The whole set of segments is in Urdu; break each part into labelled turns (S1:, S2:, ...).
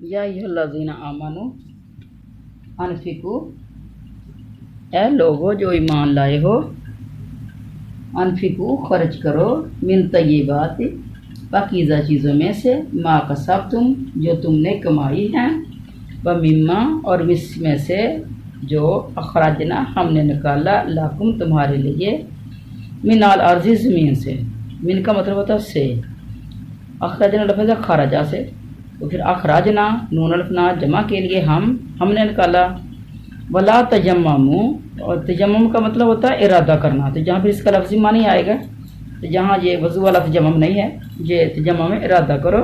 S1: یا ایھا الذین آمنو انفقوا، اے لوگو جو ایمان لائے ہو، انفقوا خرچ کرو، من طیبات پاکیزہ چیزوں میں سے، ما کسبتم جو تم نے کمائی ہیں، ومما اور اس میں سے جو اخراجنا ہم نے نکالا، لکم تمہارے لیے، من الارض زمین سے، من کا مطلب ہوتا ہے سے، اخراجنا لفظ ہے خارجہ سے، تو پھر اخراجنا نون الفنا جمع کے لیے ہم نے نکالا، ولا تجمموا، اور تجمم کا مطلب ہوتا ہے ارادہ کرنا، تو جہاں پھر اس کا لفظی معنی آئے گا، تو جہاں یہ وضو والا تجمم نہیں ہے، یہ تجمم میں ارادہ کرو،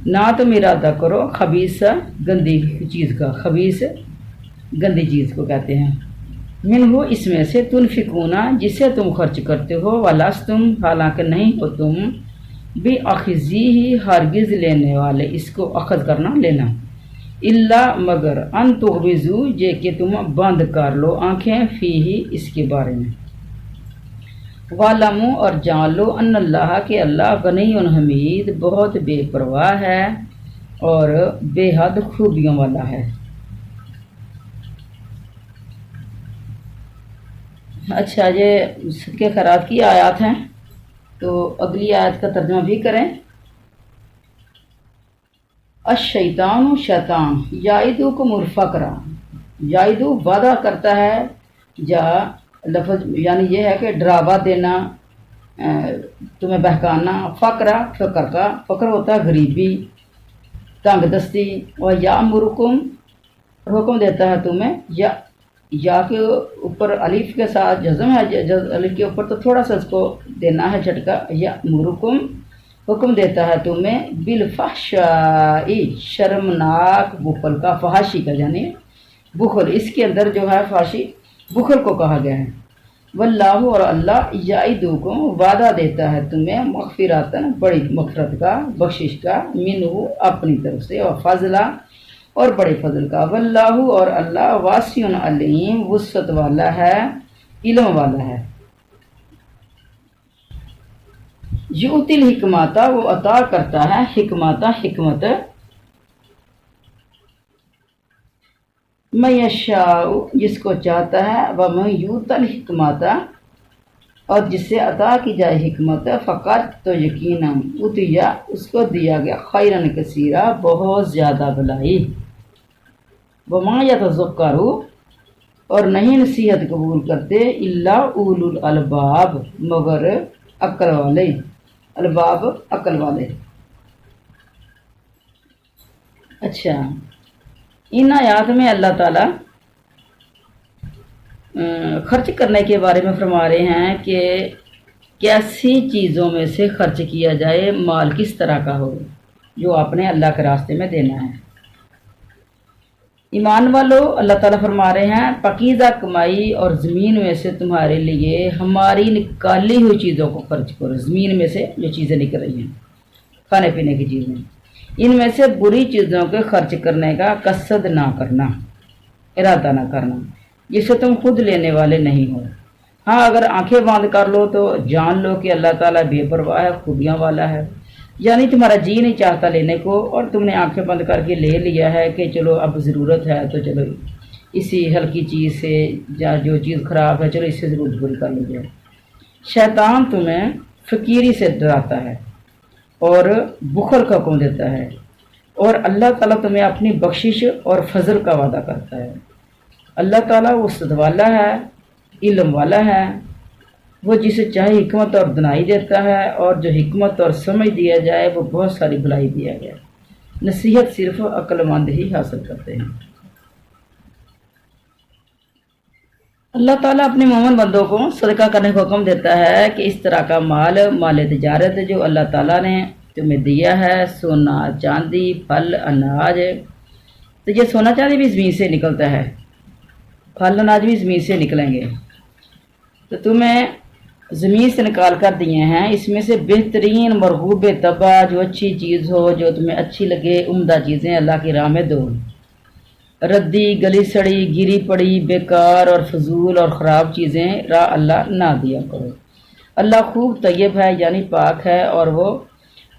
S1: نہ تم ارادہ کرو خبیث گندی چیز کا، خبیث گندی چیز کو کہتے ہیں، منہ اس میں سے، تنفقون جسے تم خرچ کرتے ہو، ولستم حالانکہ نہیں ہو تم، بھی اخذی ہی ہرگز لینے والے، اس کو اخذ کرنا لینا، الا مگر ان تغمزو یہ کہ تم بند کر لو آنکھیں، فی ہی اس کے بارے میں، وَاعْلَمُوا اور جان لو، ان اللہ کہ اللہ غنی حمید بہت بے پرواہ ہے اور بے حد خوبیوں والا ہے۔ اچھا، یہ صدقہ خیرات کی آیات ہیں، تو اگلی آیت کا ترجمہ بھی کریں۔ الشیطان شیطان، یعدکم الفقر، یعدو وعدہ کرتا ہے، یا لفظ یعنی یہ ہے کہ ڈراوا دینا، تمہیں بہکانا، فقر کا فقر ہوتا ہے غریبی، تنگ دستی، اور یامرکم حکم دیتا ہے تمہیں، یا کے اوپر الف کے ساتھ جزم ہے، الف کے اوپر تو تھوڑا سا اس کو دینا ہے جھٹکا، یامرکم حکم دیتا ہے تمہیں، بالفحشاء شرمناک بخل کا، فحاشی کا یعنی بخل، اس کے اندر جو ہے فحاشی بخل کو کہا گیا ہے، واللہ اور اللہ یعدکم وعدہ دیتا ہے تمہیں، مغفراتن بڑی مغفرت کا، بخشش کا، منہ اپنی طرف سے، اور فضلا اور بڑے فضل کا، واللہ اور اللہ واسع علیم وسعت والا ہے، علم والا ہے۔ یؤتی الحکمت وہ عطا کرتا ہے، حکمت، من یشاء جس کو چاہتا ہے، ومن یؤت الحکمت اور جس سے عطا کی جائے حکمت، فقط تو یقیناً عطیہ اس کو دیا گیا، خیرن کثیرا بہت زیادہ بھلائی، وما یتذکر اور نہیں نصیحت قبول کرتے، الا اولو الالباب مگر عقل والے، الباب عقل والے۔ اچھا، ان آیات میں اللہ تعالیٰ خرچ کرنے کے بارے میں فرما رہے ہیں کہ کیسی چیزوں میں سے خرچ کیا جائے، مال کس طرح کا ہو جو آپ نے اللہ کے راستے میں دینا ہے۔ ایمان والو، اللہ تعالیٰ فرما رہے ہیں پاکیزہ کمائی اور زمین میں سے تمہارے لیے ہماری نکالی ہوئی چیزوں کو خرچ کرو، زمین میں سے جو چیزیں نکل رہی ہیں، کھانے پینے کی چیزیں، ان میں سے بری چیزوں کے خرچ کرنے کا قصد نہ کرنا، ارادہ نہ کرنا، جسے تم خود لینے والے نہیں ہو۔ ہاں، اگر آنکھیں بند کر لو تو جان لو کہ اللہ تعالیٰ بے پرواہ ہے، خوبیاں والا ہے، یعنی تمہارا جی نہیں چاہتا لینے کو، اور تم نے آنکھیں بند کر کے لے لیا ہے کہ چلو اب ضرورت ہے تو چلو اسی ہلکی چیز سے، یا جو چیز خراب ہے چلو اس سے ضرورت پوری کر لی جائے۔ شیطان تمہیں فقیری سے ڈراتا ہے اور بخل کا حکم دیتا ہے، اور اللہ تعالیٰ تمہیں اپنی بخشش اور فضل کا وعدہ کرتا ہے۔ اللہ تعالیٰ وسعت والا ہے، علم والا ہے، وہ جسے چاہے حکمت اور دانائی دیتا ہے، اور جو حکمت اور سمجھ دیا جائے وہ بہت ساری بھلائی دیا گیا۔ نصیحت صرف عقل مند ہی حاصل کرتے ہیں۔ اللہ تعالیٰ اپنے مومن بندوں کو صدقہ کرنے کا حکم دیتا ہے کہ اس طرح کا مال تجارت جو اللہ تعالیٰ نے تمہیں دیا ہے، سونا، چاندی، پھل، اناج، تو یہ سونا چاندی بھی زمین سے نکلتا ہے، پھل اناج بھی زمین سے نکلیں گے، تو تمہیں زمین سے نکال کر دیے ہیں، اس میں سے بہترین مرغوب طبع جو اچھی چیز ہو، جو تمہیں اچھی لگے، عمدہ چیزیں اللہ کی راہ میں دو، ردی گلی سڑی گری پڑی بیکار اور فضول اور خراب چیزیں راہ اللہ نہ دیا کرو۔ اللہ خوب طیب ہے یعنی پاک ہے، اور وہ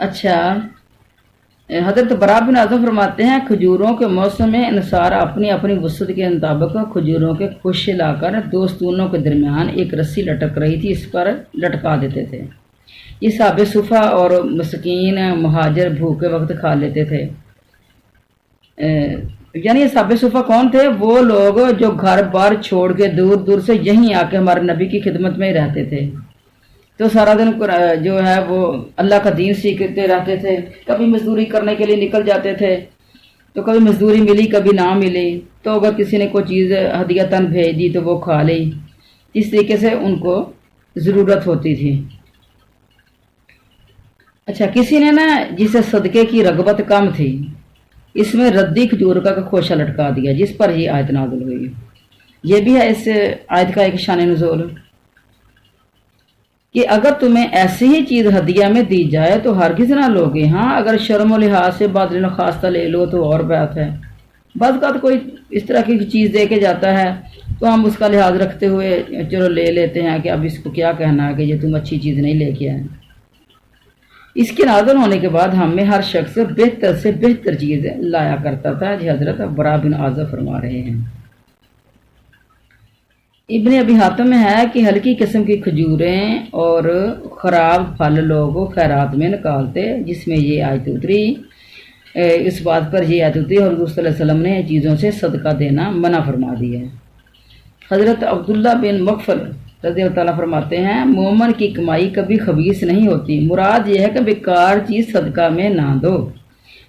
S1: اچھا، حضرت برا بن اعظم فرماتے ہیں کھجوروں کے موسم میں انصار اپنی اپنی وسعت کے مطابق کھجوروں کے خوشے لا کر دو ستونوں کے درمیان ایک رسی لٹک رہی تھی اس پر لٹکا دیتے تھے۔ یہ صحابہ صفہ اور مسکین مہاجر بھوکے وقت کھا لیتے تھے۔ یعنی یہ صحابہ صفہ کون تھے؟ وہ لوگ جو گھر بار چھوڑ کے دور دور سے یہیں آ کے ہمارے نبی کی خدمت میں ہی رہتے تھے، تو سارا دن جو ہے وہ اللہ کا دین سیکھتے رہتے تھے، کبھی مزدوری کرنے کے لیے نکل جاتے تھے، تو کبھی مزدوری ملی کبھی نہ ملی، تو اگر کسی نے کوئی چیز ہدیتاً بھیج دی تو وہ کھا لی، اس طریقے سے ان کو ضرورت ہوتی تھی۔ اچھا، کسی نے نا جسے صدقے کی رغبت کم تھی، اس میں ردی کھجور کا خوشہ لٹکا دیا، جس پر یہ آیت نازل ہوئی۔ یہ بھی ہے اس آیت کا ایک شان نزول کہ اگر تمہیں ایسی ہی چیز ہدیہ میں دی جائے تو ہرگز نہ لوگے، ہاں اگر شرم و لحاظ سے بادل خواستہ لے لو تو اور بات ہے۔ بعض اوقات کوئی اس طرح کی چیز دے کے جاتا ہے تو ہم اس کا لحاظ رکھتے ہوئے چلو لے لیتے ہیں کہ اب اس کو کیا کہنا ہے کہ یہ تم اچھی چیز نہیں لے کے آئے۔ اس کے نازل ہونے کے بعد ہم میں ہر شخص بہتر سے بہتر چیز لایا کرتا تھا، جی حضرت برا بن عازب فرما رہے ہیں۔ ابن ابی حاتم میں ہے کہ ہلکی قسم کی کھجوریں اور خراب پھل لوگ خیرات میں نکالتے، جس میں یہ آیت اتری، اس بات پر یہ آیت اتری اور حضور صلی اللہ علیہ وسلم نے چیزوں سے صدقہ دینا منع فرما دیا ہے۔ حضرت عبداللہ بن مغفل رضی اللہ تعالیٰ فرماتے ہیں مومن کی کمائی کبھی خبیث نہیں ہوتی، مراد یہ ہے کہ بیکار چیز صدقہ میں نہ دو۔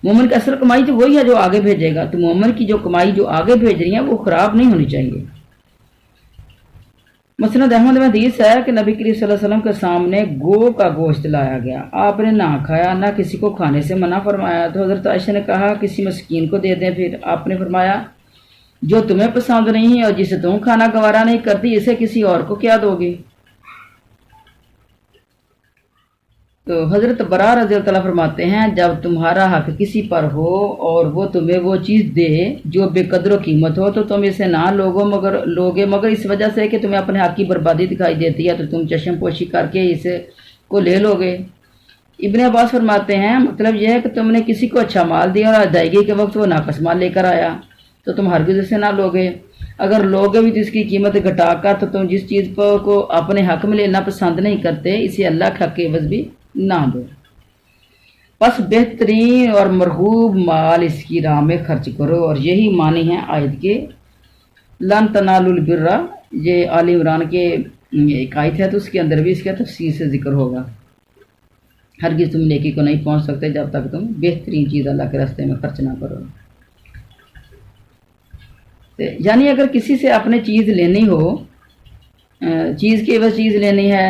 S1: مومن کی اصل کمائی تو وہی ہے جو آگے بھیجے گا، تو مومن کی جو کمائی جو آگے بھیج رہی ہے وہ خراب نہیں ہونی چاہیے۔ مسند احمد میں حدیث ہے کہ نبی کریم صلی اللہ علیہ وسلم کے سامنے گو کا گوشت لایا گیا، آپ نے نہ کھایا نہ کسی کو کھانے سے منع فرمایا، تو حضرت عائشہ نے کہا کسی مسکین کو دے دیں، پھر آپ نے فرمایا جو تمہیں پسند نہیں اور جسے تم کھانا گوارا نہیں کرتی اسے کسی اور کو کیا دو گی؟ تو حضرت برا رضی اللہ تعالیٰ فرماتے ہیں جب تمہارا حق کسی پر ہو اور وہ تمہیں وہ چیز دے جو بے قدر و قیمت ہو تو تم اسے نہ لوگے مگر اس وجہ سے کہ تمہیں اپنے حق کی بربادی دکھائی دیتی ہے تو تم چشم پوشی کر کے اسے کو لے لوگے۔ ابن عباس فرماتے ہیں مطلب یہ ہے کہ تم نے کسی کو اچھا مال دیا اور ادائیگی کے وقت وہ ناقص مال لے کر آیا تو تم ہرگز اسے نہ لوگے، اگر لوگے بھی تو اس کی قیمت گھٹا کر، تو تم جس چیز کو اپنے حق میں لینا پسند نہیں کرتے اسے اللہ کے حق کے عوض بھی نہ دو۔ بس بہترین اور مرغوب مال اس کی راہ میں خرچ کرو، اور یہی معنی ہے آیت کے لن تنالوا البر، یہ آل عمران کے ایک آیت ہے تو اس کے اندر بھی اس کا تفصیل سے ذکر ہوگا۔ ہرگز تم نیکی کو نہیں پہنچ سکتے جب تک تم بہترین چیز اللہ کے راستے میں خرچ نہ کرو۔ یعنی اگر کسی سے اپنے چیز لینی ہو، چیز کی عوض چیز لینی ہے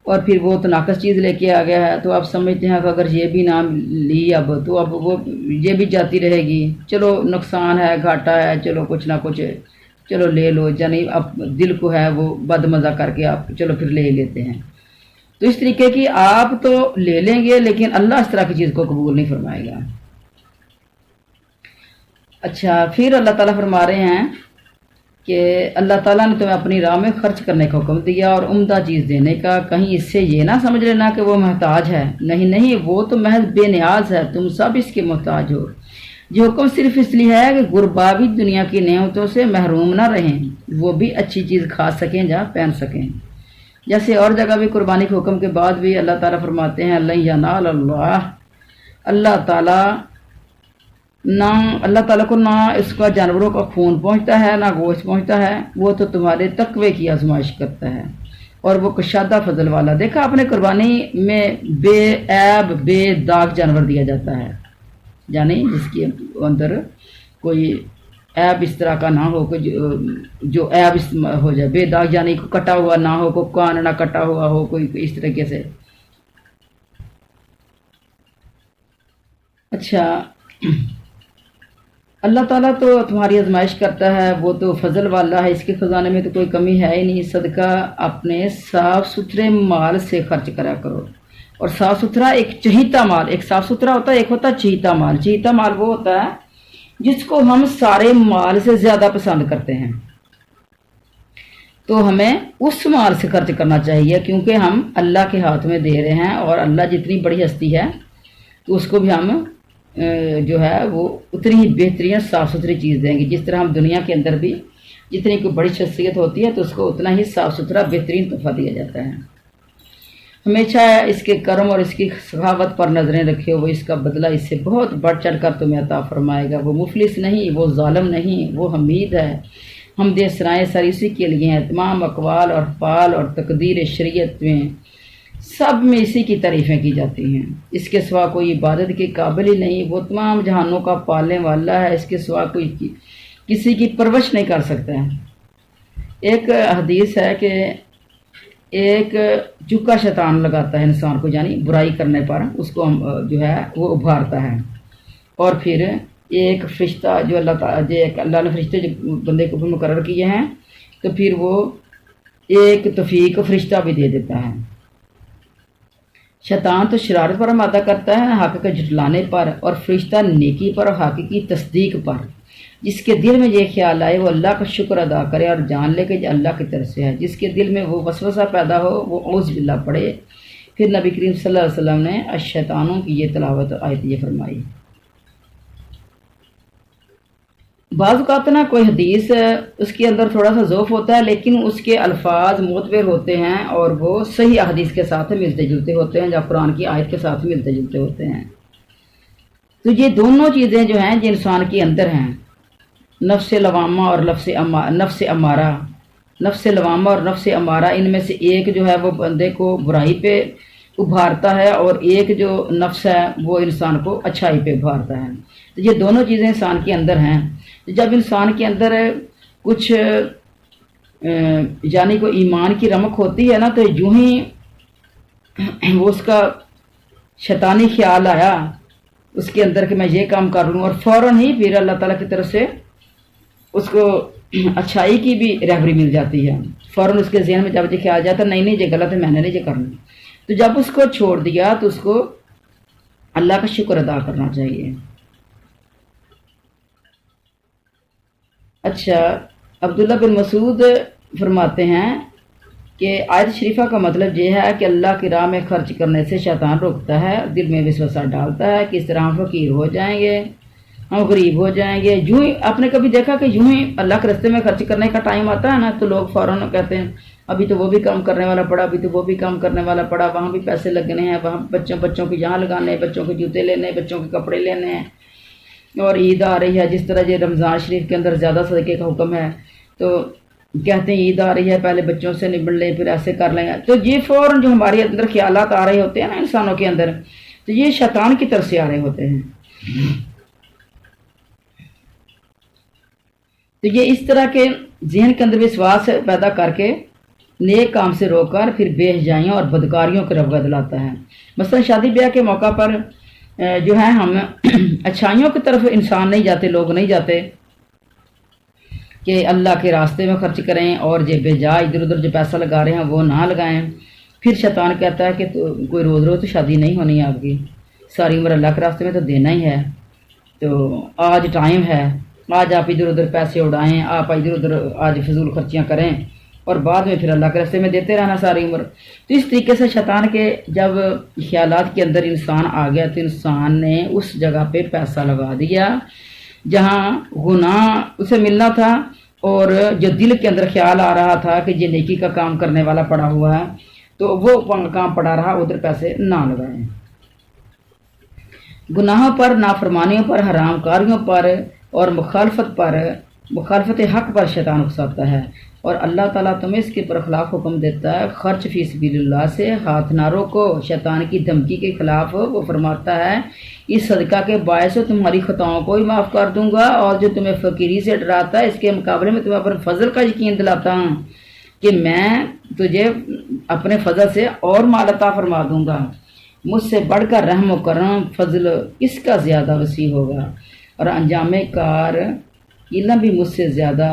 S1: اور پھر وہ تو ناقص چیز لے کے آ گیا ہے تو آپ سمجھتے ہیں کہ اگر یہ بھی نہ لی اب تو اب وہ یہ بھی جاتی رہے گی، چلو نقصان ہے گھاٹا ہے، چلو کچھ نہ کچھ چلو لے لو، یعنی اب دل کو ہے وہ بد مزہ کر کے آپ چلو پھر لے لیتے ہیں۔ تو اس طریقے کی آپ تو لے لیں گے لیکن اللہ اس طرح کی چیز کو قبول نہیں فرمائے گا۔ اچھا، پھر اللہ تعالیٰ فرما رہے ہیں کہ اللہ تعالیٰ نے تمہیں اپنی راہ میں خرچ کرنے کا حکم دیا اور عمدہ چیز دینے کا، کہیں اس سے یہ نہ سمجھ لینا کہ وہ محتاج ہے، نہیں وہ تو محض بے نیاز ہے، تم سب اس کے محتاج ہو۔ یہ حکم صرف اس لیے ہے کہ غربا بھی دنیا کی نعمتوں سے محروم نہ رہیں، وہ بھی اچھی چیز کھا سکیں جہاں پہن سکیں۔ جیسے اور جگہ بھی قربانی کے حکم کے بعد بھی اللہ تعالیٰ فرماتے ہیں لن ینال اللہ، اللہ تعالیٰ کو نہ اس کا جانوروں کا خون پہنچتا ہے نہ گوشت پہنچتا ہے، وہ تو تمہارے تقوی کی آزمائش کرتا ہے اور وہ کشادہ فضل والا۔ دیکھا اپنے قربانی میں بے عیب بے داغ جانور دیا جاتا ہے، یعنی جس کے اندر کوئی عیب اس طرح کا نہ ہو، جو عیب ہو جائے، بے داغ یعنی کٹا ہوا نہ ہو، کوئی کان نہ کٹا ہوا ہو، کوئی اس طریقے سے۔ اچھا، اللہ تعالیٰ تو تمہاری آزمائش کرتا ہے، وہ تو فضل والا ہے، اس کے خزانے میں تو کوئی کمی ہے ہی نہیں۔ صدقہ اپنے صاف ستھرے مال سے خرچ کرا کرو، اور صاف ستھرا ایک چہیتا مال، ایک صاف ستھرا ہوتا ہے، ایک ہوتا ہے چہیتا مال۔ چہیتا مال وہ ہوتا ہے جس کو ہم سارے مال سے زیادہ پسند کرتے ہیں۔ تو ہمیں اس مال سے خرچ کرنا چاہیے، کیونکہ ہم اللہ کے ہاتھ میں دے رہے ہیں، اور اللہ جتنی بڑی ہستی ہے تو اس کو بھی ہم جو ہے وہ اتنی ہی بہترین صاف ستھری چیز دیں گے، جس طرح ہم دنیا کے اندر بھی جتنی کوئی بڑی شخصیت ہوتی ہے تو اس کو اتنا ہی صاف ستھرا بہترین تحفہ دیا جاتا ہے۔ ہمیشہ اس کے کرم اور اس کی سخاوت پر نظریں رکھے، وہ اس کا بدلہ اس سے بہت بڑھ چڑھ کر تمہیں عطا فرمائے گا۔ وہ مفلس نہیں، وہ ظالم نہیں، وہ حمید ہے۔ ہم دے سرائے سر اسی کے لیے ہیں، تمام اقوال اور افعال اور تقدیر شریعت میں سب میں اسی کی تعریفیں کی جاتی ہیں۔ اس کے سوا کوئی عبادت کے قابل ہی نہیں، وہ تمام جہانوں کا پالنے والا ہے، اس کے سوا کوئی کسی کی پرورش نہیں کر سکتا ہے۔ ایک حدیث ہے کہ ایک چکا شیطان لگاتا ہے انسان کو، یعنی برائی کرنے پر اس کو جو ہے وہ ابھارتا ہے، اور پھر ایک فرشتہ جو اللہ نے فرشتے جو بندے کو مقرر کیے ہیں، تو پھر وہ ایک توفیق فرشتہ بھی دے دیتا ہے۔ شیطان تو شرارت پر آمادہ کرتا ہے، حق کے جھٹلانے پر، اور فرشتہ نیکی پر اور حق کی تصدیق پر۔ جس کے دل میں یہ خیال آئے وہ اللہ کا شکر ادا کرے اور جان لے کہ یہ اللہ کی طرف سے ہے۔ جس کے دل میں وہ وسوسہ پیدا ہو وہ اعوذ باللہ پڑھے۔ پھر نبی کریم صلی اللہ علیہ وسلم نے الشیطانوں کی یہ تلاوت آیت یہ فرمائی۔ بعض اوقات نا کوئی حدیث اس کے اندر تھوڑا سا ضعف ہوتا ہے، لیکن اس کے الفاظ معتبر ہوتے ہیں اور وہ صحیح حدیث کے ساتھ ملتے جلتے ہوتے ہیں، یا قرآن کی آیت کے ساتھ ملتے جلتے ہوتے ہیں۔ تو یہ دونوں چیزیں جو ہیں جو انسان کے اندر ہیں، نفس لوامہ اور نفس امارہ، نفس لوامہ اور نفس امارہ، ان میں سے ایک جو ہے وہ بندے کو برائی پہ ابھارتا ہے، اور ایک جو نفس ہے وہ انسان کو اچھائی پہ ابھارتا ہے۔ تو یہ دونوں چیزیں انسان کے اندر ہیں۔ جب انسان کے اندر کچھ یعنی کوئی ایمان کی رمق ہوتی ہے نا، تو یوں ہی وہ اس کا شیطانی خیال آیا اس کے اندر کہ میں یہ کام کر لوں، اور فوراً ہی پھر اللہ تعالیٰ کی طرف سے اس کو اچھائی کی بھی رہبری مل جاتی ہے۔ فوراً اس کے ذہن میں جب یہ خیال جاتا ہے نہیں یہ غلط ہے، میں نے نہیں یہ کرنا، تو جب اس کو چھوڑ دیا تو اس کو اللہ کا شکر ادا کرنا چاہیے۔ اچھا، عبداللہ بن مسعود فرماتے ہیں کہ آیت شریفہ کا مطلب یہ ہے کہ اللہ کی راہ میں خرچ کرنے سے شیطان روکتا ہے، دل میں وسوسہ ڈالتا ہے کہ اس طرح ہم فقیر ہو جائیں گے، ہم غریب ہو جائیں گے۔ یوں ہی آپ نے کبھی دیکھا کہ یوں ہی اللہ کے راستے میں خرچ کرنے کا ٹائم آتا ہے نا، تو لوگ فوراً کہتے ہیں ابھی تو وہ بھی کام کرنے والا پڑا، ابھی تو وہ بھی کام کرنے والا پڑا، وہاں بھی پیسے لگنے ہیں، وہاں بچوں کے یہاں لگانے، بچوں کے جوتے لینے، بچوں کے کپڑے لینے ہیں، اور عید آ رہی ہے، جس طرح یہ رمضان شریف کے اندر زیادہ صدقے کا حکم ہے، تو کہتے ہیں عید آ رہی ہے پہلے بچوں سے نبڑ لیں پھر ایسے کر لیں۔ تو یہ فوراً جو ہمارے اندر خیالات آ رہے ہوتے ہیں نا انسانوں کے اندر، تو یہ شیطان کی طرف سے آ رہے ہوتے ہیں۔ تو یہ اس طرح کے ذہن کے اندر وشواس پیدا کر کے نیک کام سے روک کر پھر بے حیائیوں اور بدکاریوں کی رغبت دلاتا ہے۔ مثلا شادی بیاہ کے موقع پر جو ہے ہم اچھائیوں کی طرف انسان نہیں جاتے، لوگ نہیں جاتے کہ اللہ کے راستے میں خرچ کریں، اور جو بے جا ادھر ادھر جو پیسہ لگا رہے ہیں وہ نہ لگائیں۔ پھر شیطان کہتا ہے کہ تو کوئی روز روز تو شادی نہیں ہونی ہے آپ کی، ساری عمر اللہ کے راستے میں تو دینا ہی ہے، تو آج ٹائم ہے، آج آپ ادھر ادھر پیسے اڑائیں، آپ ادھر ادھر آج فضول خرچیاں کریں، اور بعد میں پھر اللہ کے راستے میں دیتے رہنا ساری عمر۔ تو اس طریقے سے شیطان کے جب خیالات کے اندر انسان آ گیا تو انسان نے اس جگہ پہ پیسہ لگا دیا جہاں گناہ اسے ملنا تھا، اور جو دل کے اندر خیال آ رہا تھا کہ یہ نیکی کا کام کرنے والا پڑا ہوا ہے تو وہ کام پڑا رہا، ادھر پیسے نہ لگائیں۔ گناہوں پر، نافرمانیوں پر، حرام کاریوں پر اور مخالفت حق پر شیطان اکساتا ہے، اور اللہ تعالیٰ تمہیں اس کے برخلاف حکم دیتا ہے خرچ فی سبیل اللہ سے ہاتھ نہ روکو۔ شیطان کی دھمکی کے خلاف وہ فرماتا ہے اس صدقہ کے باعث تمہاری خطاؤں کو ہی معاف کر دوں گا، اور جو تمہیں فقیری سے ڈراتا ہے اس کے مقابلے میں تمہیں اپنے فضل کا یقین دلاتا ہوں کہ میں تجھے اپنے فضل سے اور مال عطا فرما دوں گا۔ مجھ سے بڑھ کر رحم و کرم فضل اس کا زیادہ وسیع ہوگا، اور انجام کار علم بھی مجھ سے زیادہ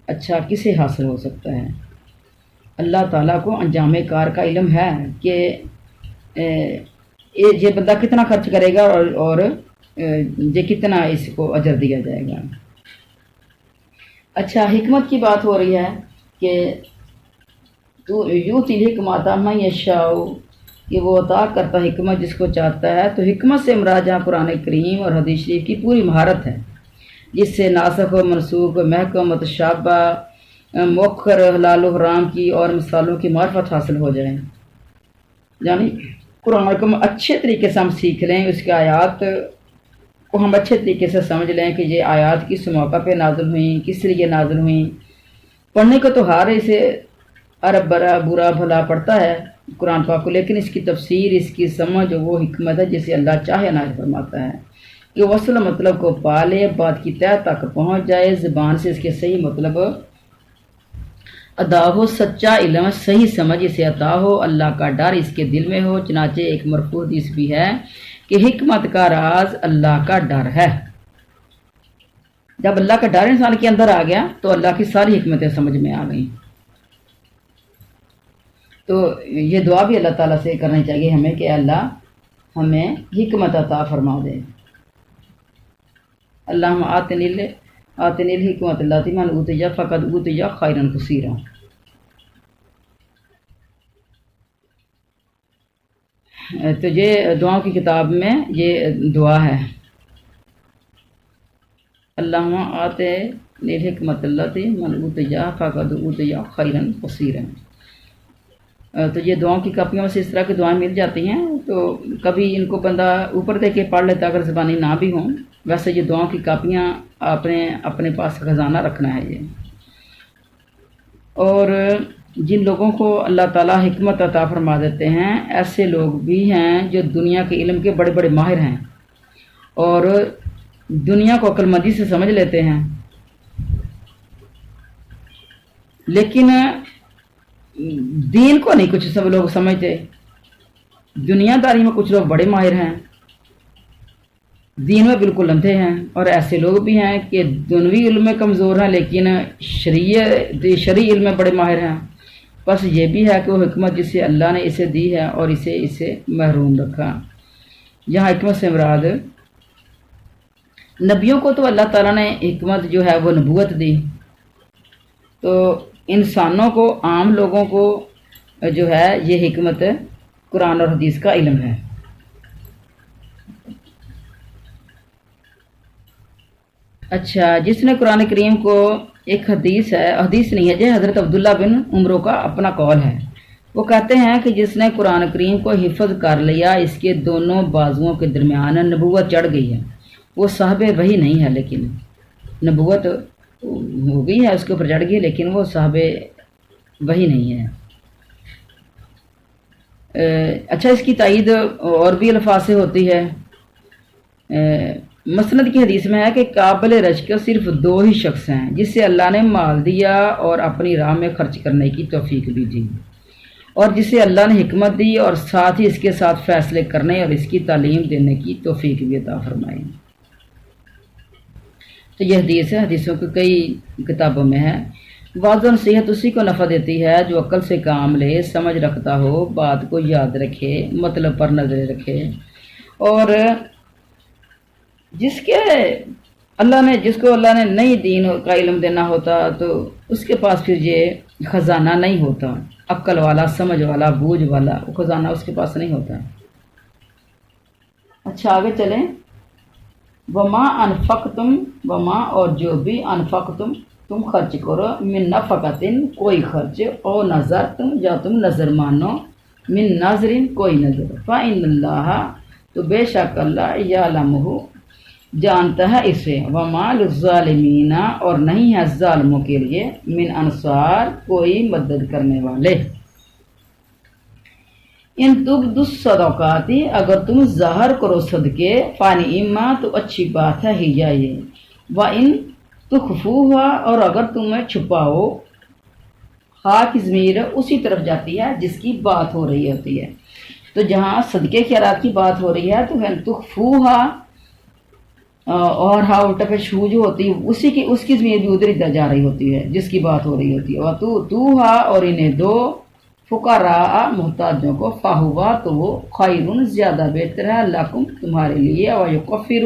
S1: اچھا کسے حاصل ہو سکتا ہے۔ اللہ تعالیٰ کو انجام کار کا علم ہے کہ یہ بندہ کتنا خرچ کرے گا اور یہ کتنا اس کو اجر دیا جائے گا۔ اچھا، حکمت کی بات ہو رہی ہے کہ تو یوتی الحکمت من یشاء، کہ وہ عطا کرتا حکمت جس کو چاہتا ہے۔ تو حکمت سے مراد جہاں قرآن کریم اور حدیث شریف کی پوری مہارت ہے، جس سے ناسخ و منسوخ، محکم متشابہ، مؤخر، حلال و حرام کی اور مثالوں کی معرفت حاصل ہو جائے، یعنی قرآن کو اچھے طریقے سے ہم سیکھ لیں، اس کے آیات کو ہم اچھے طریقے سے سمجھ لیں کہ یہ آیات کس موقع پہ نازل ہوئیں، کس لیے نازل ہوئیں۔ پڑھنے کو تو ہر اسے عرب برا بھلا پڑتا ہے قرآن پاک کو، لیکن اس کی تفسیر، اس کی سمجھ وہ حکمت ہے جسے اللہ چاہے نازل فرماتا ہے کہ وصل مطلب کو پالے، بات کی تہہ تک پہنچ جائے، زبان سے اس کے صحیح مطلب ادا ہو، سچا علم، صحیح سمجھ اسے عطا ہو، اللہ کا ڈر اس کے دل میں ہو۔ چنانچہ ایک مرفوع حدیث بھی ہے کہ حکمت کا راز اللہ کا ڈر ہے۔ جب اللہ کا ڈر انسان کے اندر آ گیا تو اللہ کی ساری حکمتیں سمجھ میں آ گئیں۔ تو یہ دعا بھی اللہ تعالیٰ سے کرنی چاہیے ہمیں کہ اللہ ہمیں حکمت عطا فرما دے۔ اللہم آتنی الحکمت اللاتی من اوتی فقد اوتی خیرا کثیرا۔ تو یہ دعاؤں کی کتاب میں یہ دعا ہے، اللہم آتنی الحکمت اللاتی من اوتی فقد اوتی خیرا کثیرا۔ تو یہ دعاؤں کی کاپیوں سے اس طرح کی دعائیں مل جاتی ہیں، تو کبھی ان کو بندہ اوپر دے کے پڑھ لیتا اگر زبانی نہ بھی ہوں۔ ویسے یہ دعاؤں کی کاپیاں اپنے پاس خزانہ رکھنا ہے یہ۔ اور جن لوگوں کو اللہ تعالیٰ حکمت عطا فرما دیتے ہیں، ایسے لوگ بھی ہیں جو دنیا کے علم کے بڑے بڑے ماہر ہیں اور دنیا کو عقل مندی سے سمجھ لیتے ہیں، لیکن دین کو نہیں کچھ سب لوگ سمجھتے۔ دنیا داری میں کچھ لوگ بڑے ماہر ہیں، دین میں بالکل اندھے ہیں، اور ایسے لوگ بھی ہیں کہ دنوی علم میں کمزور ہیں لیکن شرعی علم میں بڑے ماہر ہیں۔ بس یہ بھی ہے کہ وہ حکمت جسے اللہ نے اسے دی ہے اور اسے محروم رکھا۔ یہاں حکمت سے مراد نبیوں کو تو اللہ تعالیٰ نے حکمت جو ہے وہ نبوت دی، تو انسانوں کو، عام لوگوں کو جو ہے یہ حکمت قرآن اور حدیث کا علم ہے۔ اچھا، جس نے قرآن کریم کو، ایک حدیث نہیں ہے، یہ حضرت عبداللہ بن عمرو کا اپنا قول ہے، وہ کہتے ہیں کہ جس نے قرآن کریم کو حفظ کر لیا، اس کے دونوں بازوؤں کے درمیان نبوت چڑھ گئی ہے۔ وہ صاحب وحی نہیں ہے، لیکن نبوت ہو گئی ہے، اس کے اوپر چڑھ گئی، لیکن وہ صاحب وحی نہیں ہے۔ اچھا، اس کی تائید اور بھی الفاظ سے ہوتی ہے۔ مسند کی حدیث میں ہے کہ قابل رشک صرف 2 ہی شخص ہیں جس سے اللہ نے مال دیا اور اپنی راہ میں خرچ کرنے کی توفیق بھی دی، اور جسے اللہ نے حکمت دی اور ساتھ ہی اس کے ساتھ فیصلے کرنے اور اس کی تعلیم دینے کی توفیق بھی عطا فرمائی۔ تو یہ حدیث ہے، حدیثوں کی کئی کتابوں میں ہے۔ واضح و نصیحت اسی کو نفع دیتی ہے جو عقل سے کام لے، سمجھ رکھتا ہو، بات کو یاد رکھے، مطلب پر نظر رکھے، اور جس کو اللہ نے نئی دین کا علم دینا ہوتا تو اس کے پاس پھر یہ خزانہ نہیں ہوتا، عقل والا، سمجھ والا، بوجھ والا، وہ خزانہ اس کے پاس نہیں ہوتا۔ اچھا، آگے چلیں۔ وما انفقتم، وما اور جو بھی انفقتم تم خرچ کرو، من نفقتن کوئی خرچ، او نظر تم یا تم نظر مانو، من نظرن کوئی نظر، فإن اللہ تو بے شک اللہ یعلمہ جانتا ہے اسے، وما للظالمین اور نہیں ہے ظالموں کے لیے، من انصار کوئی مدد کرنے والے۔ ان تبدوا الصدقات اگر تم ظاہر کرو صدقے، فنعما تو اچھی بات ہے ہی جائے، وان تخفوها اور اگر تمہیں چھپاؤ، خاک ضمیر اسی طرف جاتی ہے جس کی بات ہو رہی ہوتی ہے، تو جہاں صدقے خیرات کی بات ہو رہی ہے تو تخفوها اور ہا الٹا پہ شو جو ہوتی ہے اس کی ضمیر بھی ادھر جا رہی ہوتی ہے جس کی بات ہو رہی ہوتی ہے، وَتُؤْتُوهَا اور انہیں دو، فقراء محتاجوں کو، فَهُوَ تو وہ خَيْرٌ زیادہ بہتر ہے، لَكُمْ تمہارے لیے، وَيُكَفِّرُ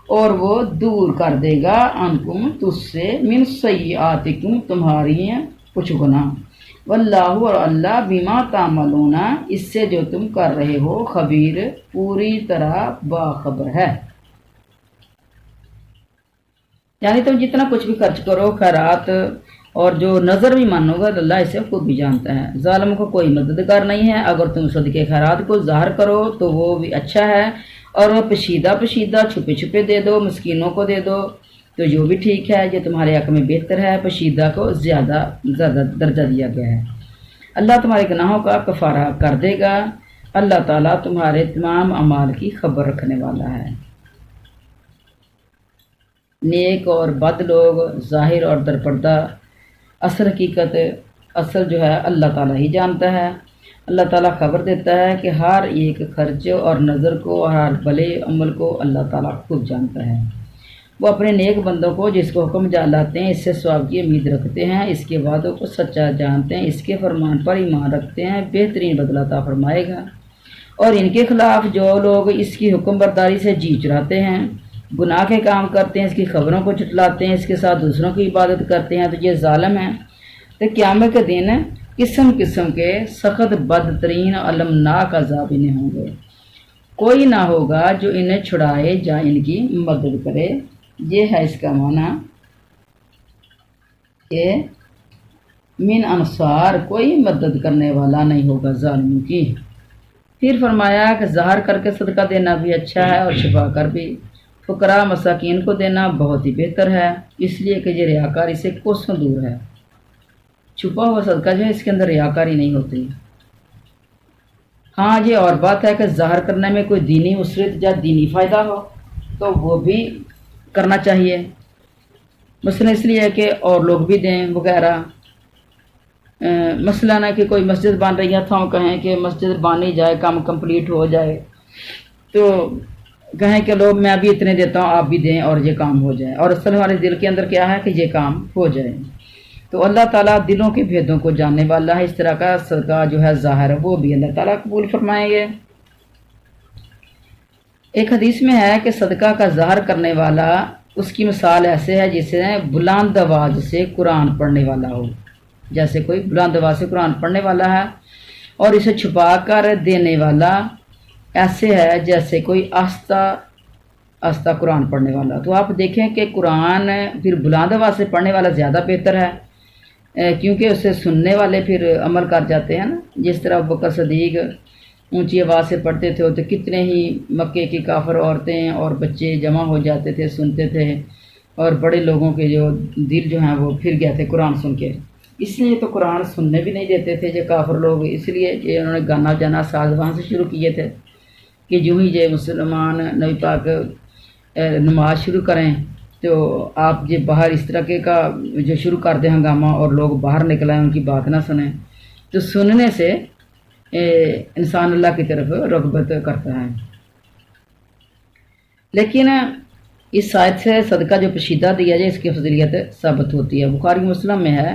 S1: اور وہ دور کر دے گا، عنکم تجھ سے، من سیئاتکم تمہاری کچھ گناہ، واللہ اور اللہ بما تعملون اس سے جو تم کر رہے ہو خبیر پوری طرح باخبر ہے۔ یعنی تم جتنا کچھ بھی خرچ کرو خیرات اور جو نظر بھی مانو گا اللہ اسے خود بھی جانتا ہے۔ ظالم کو کوئی مددگار نہیں ہے۔ اگر تم صدقے خیرات کو ظاہر کرو تو وہ بھی اچھا ہے، اور وہ پشیدہ چھپے چھپے دے دو، مسکینوں کو دے دو تو جو بھی ٹھیک ہے، یہ تمہارے حق میں بہتر ہے۔ پشیدہ کو زیادہ درجہ دیا گیا ہے۔ اللہ تمہارے گناہوں کا کفارہ کر دے گا۔ اللہ تعالیٰ تمہارے تمام اعمال کی خبر رکھنے والا ہے۔ نیک اور بد لوگ، ظاہر اور درپردہ، اصل حقیقت اصل جو ہے اللہ تعالیٰ ہی جانتا ہے۔ اللہ تعالیٰ خبر دیتا ہے کہ ہر ایک خرچ اور نظر کو اور ہر بھلے عمل کو اللہ تعالیٰ خود جانتا ہے۔ وہ اپنے نیک بندوں کو جس کو حکم لاتے ہیں اس سے ثواب کی امید رکھتے ہیں، اس کے وعدوں کو سچا جانتے ہیں، اس کے فرمان پر ایمان رکھتے ہیں، بہترین بدلہ عطا فرمائے گا۔ اور ان کے خلاف جو لوگ اس کی حکم برداری سے جی چراتے ہیں، گناہ کے کام کرتے ہیں، اس کی خبروں کو جھٹلاتے ہیں، اس کے ساتھ دوسروں کی عبادت کرتے ہیں، تو یہ ظالم ہیں۔ تو قیامت کے دن قسم قسم کے سخت بدترین المناک عذاب انہیں ہوں گے۔ کوئی نہ ہوگا جو انہیں چھڑائے یا ان کی مدد کرے۔ یہ ہے اس کا معنی کہ من انصار، کوئی مدد کرنے والا نہیں ہوگا ظالموں کی۔ پھر فرمایا کہ ظاہر کر کے صدقہ دینا بھی اچھا ہے اور چھپا کر بھی فقراء مساکین کو دینا بہت ہی بہتر ہے، اس لیے کہ یہ ریاکاری سے کوسوں دور ہے۔ چھپا ہوا صدقہ جو ہے اس کے اندر ریاکاری نہیں ہوتی۔ ہاں یہ اور بات ہے کہ ظاہر کرنے میں کوئی دینی مسرت یا دینی فائدہ ہو تو وہ بھی کرنا چاہیے، مثلا اس لیے کہ اور لوگ بھی دیں وغیرہ۔ مسئلہ نہ کہ کوئی مسجد بن رہی ہے تو ہم کہیں کہ مسجد بانی جائے، کام کمپلیٹ ہو جائے، تو کہیں کہ لوگ میں بھی اتنے دیتا ہوں آپ بھی دیں اور یہ کام ہو جائے، اور اصل ہمارے دل کے اندر کیا ہے کہ یہ کام ہو جائے۔ تو اللہ تعالیٰ دلوں کے بھیدوں کو جاننے والا ہے۔ اس طرح کا صدقہ جو ہے ظاہر ہے وہ بھی اللہ تعالیٰ قبول فرمائیں گے۔ ایک حدیث میں ہے کہ صدقہ کا ظاہر کرنے والا اس کی مثال ایسے ہے جسے بلند آواز سے قرآن پڑھنے والا ہو، جیسے کوئی بلند آواز سے قرآن پڑھنے والا ہے، اور اسے چھپا کر دینے والا ایسے ہے جیسے کوئی آہستہ آہستہ قرآن پڑھنے والا۔ تو آپ دیکھیں کہ قرآن پھر بلند آواز سے پڑھنے والا زیادہ بہتر ہے، کیونکہ اسے سننے والے پھر عمل کر جاتے ہیں نا۔ جس طرح ابوبکر صدیق اونچی آواز سے پڑھتے تھے تو کتنے ہی مکے کی کافر عورتیں اور بچے جمع ہو جاتے تھے، سنتے تھے، اور بڑے لوگوں کے جو دل جو ہیں وہ پھر گئے تھے قرآن سن کے۔ اس لیے تو قرآن سننے بھی نہیں دیتے تھے یہ کافر لوگ، اس لیے یہ انہوں نے گانا جانا ساز وہاں سے شروع کیے تھے کہ جو ہی یہ مسلمان نبی پاک نماز شروع کریں تو آپ یہ باہر اس طرح کے کا جو شروع کر دیں ہنگامہ، اور لوگ باہر نکل آئیں ان کی بات نہ سنیں، تو سننے سے انسان اللہ کی طرف رغبت کرتا ہے۔ لیکن اس آیت سے صدقہ جو پشیدہ دیا جائے اس کی فضیلت ثابت ہوتی ہے۔ بخاری مسلم میں ہے،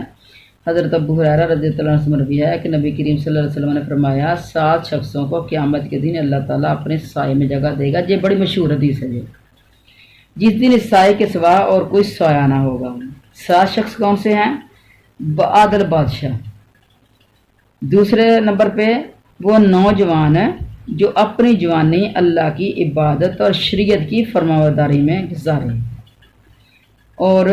S1: حضرت ابو ہریرہ رضی اللہ عنہ سے مروی ہے کہ نبی کریم صلی اللہ علیہ وسلم نے فرمایا 7 شخصوں کو قیامت کے دن اللہ تعالیٰ اپنے سائے میں جگہ دے گا۔ یہ بڑی مشہور حدیث ہے، جس دن اس سائے کے سوا اور کوئی سایہ نہ ہوگا۔ 7 شخص کون سے ہیں؟ عادل بادشاہ، دوسرے نمبر پہ وہ نوجوان جو اپنی جوانی اللہ کی عبادت اور شریعت کی فرمانبرداری میں گزارے، اور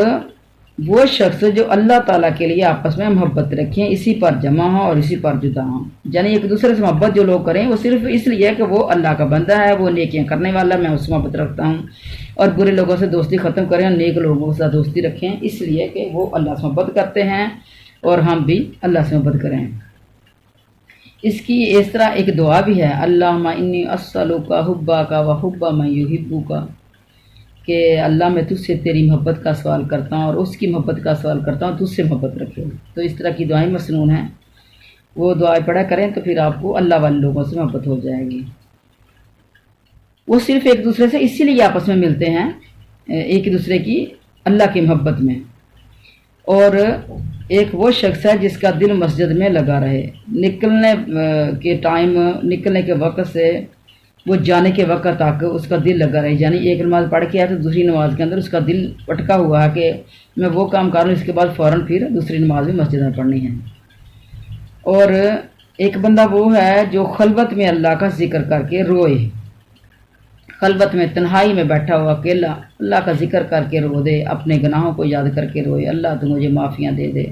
S1: وہ شخص جو اللہ تعالیٰ کے لیے آپس میں محبت رکھیں، اسی پر جمع ہوں اور اسی پر جدا ہوں۔ یعنی ایک دوسرے سے محبت جو لوگ کریں وہ صرف اس لیے کہ وہ اللہ کا بندہ ہے، وہ نیکیاں کرنے والا، میں اس سے محبت رکھتا ہوں، اور برے لوگوں سے دوستی ختم کریں اور نیک لوگوں کے ساتھ دوستی رکھیں، اس لیے کہ وہ اللہ سے محبت کرتے ہیں اور ہم بھی اللہ سے محبت کریں۔ اس کی اس طرح ایک دعا بھی ہے، اللہم انی اسألک حبک و حب من یحبک، کہ اللہ میں تجھ سے تیری محبت کا سوال کرتا ہوں اور اس کی محبت کا سوال کرتا ہوں، تجھ سے محبت رکھے۔ تو اس طرح کی دعائیں مسنون ہیں، وہ دعائیں پڑھا کریں تو پھر آپ کو اللہ والے لوگوں سے محبت ہو جائے گی۔ وہ صرف ایک دوسرے سے اسی لیے آپس میں ملتے ہیں، ایک دوسرے کی اللہ کی محبت میں۔ اور ایک وہ شخص ہے جس کا دل مسجد میں لگا رہے، نکلنے کے ٹائم، نکلنے کے وقت سے وہ جانے کے وقت تک اس کا دل لگا رہے، یعنی ایک نماز پڑھ کے آئے تو دوسری نماز کے اندر اس کا دل اٹکا ہوا ہے کہ میں وہ کام کروں، اس کے بعد فوراً پھر دوسری نماز بھی مسجد میں پڑھنی ہے۔ اور ایک بندہ وہ ہے جو خلوت میں اللہ کا ذکر کر کے روئے، خلوت میں تنہائی میں بیٹھا ہوا اکیلا اللہ کا ذکر کر کے رو دے، اپنے گناہوں کو یاد کر کے روئے، اللہ تو مجھے معافیاں دے دے۔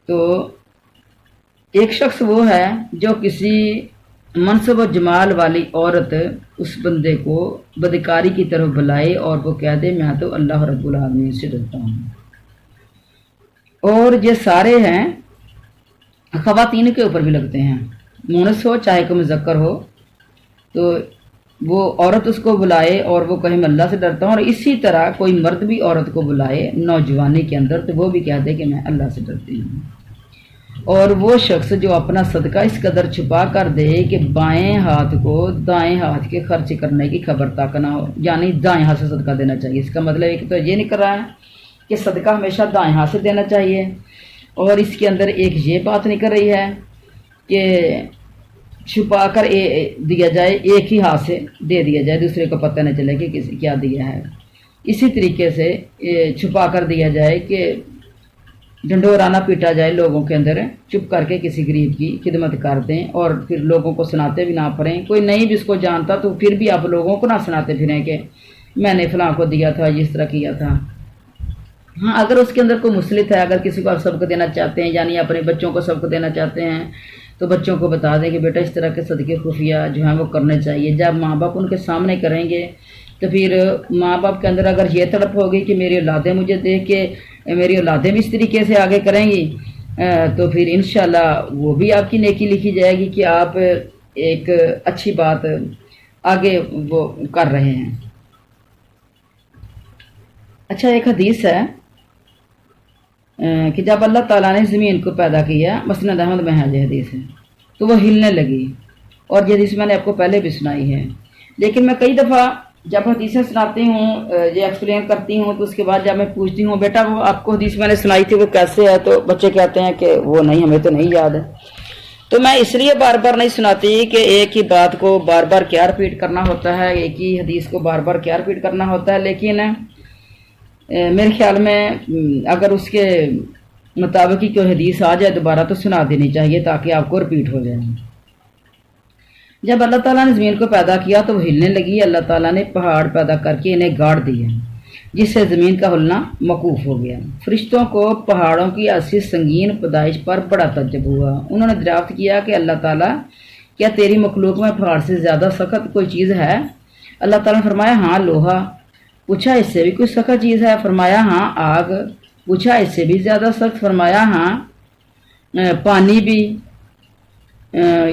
S1: تو ایک شخص وہ ہے جو کسی منصب و جمال والی عورت اس بندے کو بدکاری کی طرف بلائے اور وہ کہہ دے میں تو اللہ رب العالمین سے ڈرتا ہوں۔ اور یہ سارے ہیں خواتین کے اوپر بھی لگتے ہیں، مونس ہو چاہے کوئی مذکر ہو، تو وہ عورت اس کو بلائے اور وہ کہے میں اللہ سے ڈرتا ہوں، اور اسی طرح کوئی مرد بھی عورت کو بلائے نوجوانی کے اندر تو وہ بھی کہہ دے کہ میں اللہ سے ڈرتی ہوں۔ اور وہ شخص جو اپنا صدقہ اس قدر چھپا کر دے کہ بائیں ہاتھ کو دائیں ہاتھ کے خرچ کرنے کی خبر تک نہ ہو، یعنی دائیں ہاتھ سے صدقہ دینا چاہیے، اس کا مطلب ایک تو یہ نہیں کر رہا ہے کہ صدقہ ہمیشہ دائیں ہاتھ سے دینا چاہیے، اور اس کے اندر ایک یہ بات نہیں کر رہی ہے کہ چھپا کر دیا جائے، ایک ہی ہاتھ سے دے دیا جائے دوسرے کو پتہ نہ چلے کہ کسی کیا دیا ہے، اسی طریقے سے چھپا کر دیا جائے کہ ڈنڈورانہ پیٹا جائے لوگوں کے اندر، چپ کر کے کسی غریب کی خدمت کر دیں اور پھر لوگوں کو سناتے بھی نہ پھریں، کوئی نہیں بھی اس کو جانتا تو پھر بھی آپ لوگوں کو نہ سناتے پھریں کہ میں نے فلاں کو دیا تھا، جس طرح کیا تھا۔ ہاں اگر اس کے اندر کوئی مسلط ہے، اگر کسی کو آپ سبق دینا چاہتے ہیں، یعنی اپنے بچوں کو سبق دینا چاہتے ہیں، تو بچوں کو بتا دیں کہ بیٹا اس طرح کے صدقے خفیہ جو ہیں وہ کرنے چاہیے۔ جب ماں باپ ان کے سامنے کریں گے تو پھر ماں باپ کے اندر اگر یہ تڑپ ہوگی کہ میری اولادیں مجھے دیکھ کے میری اولادیں بھی اس طریقے سے آگے کریں گی، تو پھر انشاءاللہ وہ بھی آپ کی نیکی لکھی جائے گی کہ آپ ایک اچھی بات آگے وہ کر رہے ہیں۔ اچھا، ایک حدیث ہے کہ جب اللہ تعالیٰ نے زمین کو پیدا کیا، مسند احمد میں ہے یہ حدیث ہے، تو وہ ہلنے لگی، اور یہ حدیث میں نے آپ کو پہلے بھی سنائی ہے، لیکن میں کئی دفعہ جب حدیثیں سناتی ہوں، یہ ایکسپلین کرتی ہوں، تو اس کے بعد جب میں پوچھتی ہوں بیٹا وہ آپ کو حدیث میں نے سنائی تھی وہ کیسے ہے، تو بچے کہتے ہیں کہ وہ نہیں، ہمیں تو نہیں یاد ہے۔ تو میں اس لیے بار بار نہیں سناتی کہ ایک ہی بات کو بار بار کیا رپیٹ کرنا ہوتا ہے، ایک ہی حدیث کو بار بار کیا رپیٹ کرنا ہوتا ہے، لیکن میرے خیال میں اگر اس کے مطابق ہی کوئی حدیث آ جائے دوبارہ تو سنا دینی چاہیے تاکہ آپ کو رپیٹ ہو جائے۔ جب اللہ تعالیٰ نے زمین کو پیدا کیا تو وہ ہلنے لگی، اللہ تعالیٰ نے پہاڑ پیدا کر کے انہیں گاڑ دیا، جس سے زمین کا ہلنا موقوف ہو گیا۔ فرشتوں کو پہاڑوں کی ایسی سنگین پیدائش پر بڑا تعجب ہوا، انہوں نے دریافت کیا کہ اللہ تعالیٰ کیا تیری مخلوق میں پہاڑ سے زیادہ سخت کوئی چیز ہے؟ اللہ تعالیٰ نے فرمایا ہاں لوہا۔ پوچھا اس سے بھی کوئی سخت چیز ہے؟ فرمایا ہاں آگ۔ پوچھا اس سے بھی زیادہ سخت؟ فرمایا ہاں پانی بھی،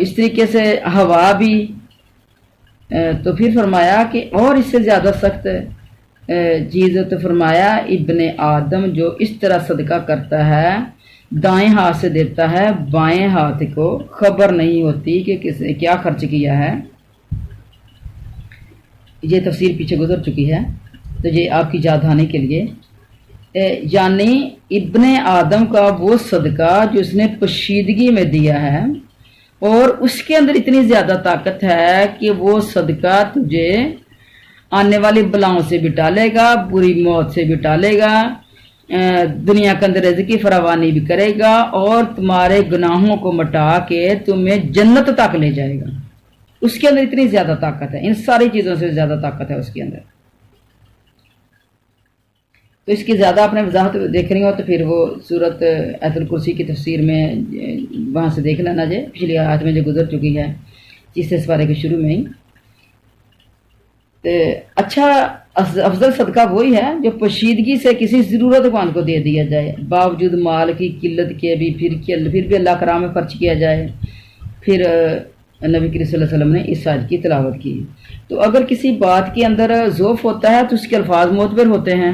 S1: اس طریقے سے ہوا بھی۔ تو پھر فرمایا کہ اور اس سے زیادہ سخت چیز؟ تو فرمایا ابن آدم جو اس طرح صدقہ کرتا ہے، دائیں ہاتھ سے دیتا ہے، بائیں ہاتھ کو خبر نہیں ہوتی کہ کس نے کیا خرچ کیا ہے۔ یہ تفسیر پیچھے گزر چکی ہے، تو یہ آپ کی یاد دہانی کے لیے، یعنی ابن آدم کا وہ صدقہ جو اس نے پوشیدگی میں دیا ہے، اور اس کے اندر اتنی زیادہ طاقت ہے کہ وہ صدقہ تجھے آنے والی بلاؤں سے بھی ٹالے گا، بری موت سے بھی ٹالے گا، دنیا کے اندر رزق کی فراوانی بھی کرے گا، اور تمہارے گناہوں کو مٹا کے تمہیں جنت تک لے جائے گا۔ اس کے اندر اتنی زیادہ طاقت ہے، ان ساری چیزوں سے زیادہ طاقت ہے اس کے اندر۔ تو اس کی زیادہ آپ نے وضاحت دیکھ رہی ہو تو پھر وہ سورت آیت الکرسی کی تفسیر میں وہاں سے دیکھ لینا جائے، پچھلی آیت میں جو گزر چکی ہے تیسرے سپارے کے شروع میں ہی۔ اچھا، افضل صدقہ وہی ہے جو پوشیدگی سے کسی ضرورت مند کو دے دیا جائے، باوجود مال کی قلت کے بھی، پھر بھی اللہ کے راہ میں خرچ کیا جائے۔ پھر نبی کریم صلی اللہ علیہ وسلم نے اس آیت کی تلاوت کی۔ تو اگر کسی بات کے اندر ضعف ہوتا ہے تو اس کے الفاظ معتبر ہوتے ہیں،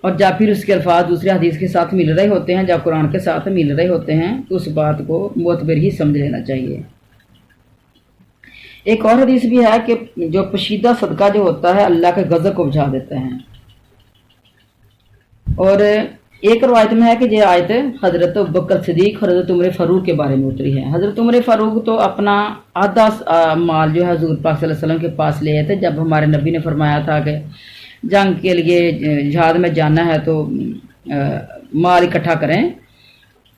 S1: اور جب پھر اس کے الفاظ دوسرے حدیث کے ساتھ مل رہے ہوتے ہیں، جب قرآن کے ساتھ مل رہے ہوتے ہیں، تو اس بات کو معتبر ہی سمجھ لینا چاہیے۔ ایک اور حدیث بھی ہے کہ جو پوشیدہ صدقہ جو ہوتا ہے اللہ کے غضب کو بجھا دیتا ہے، اور ایک روایت میں ہے کہ یہ آیت حضرت ابوبکر صدیق، حضرت عمر فاروق کے بارے میں اتری ہے۔ حضرت عمر فاروق تو اپنا آدھا مال جو ہے حضور پاک صلی اللہ علیہ وسلم کے پاس لے آئے تھے، جب ہمارے نبی نے فرمایا تھا کہ جنگ کے لیے جہاد میں جانا ہے تو مال اکٹھا کریں،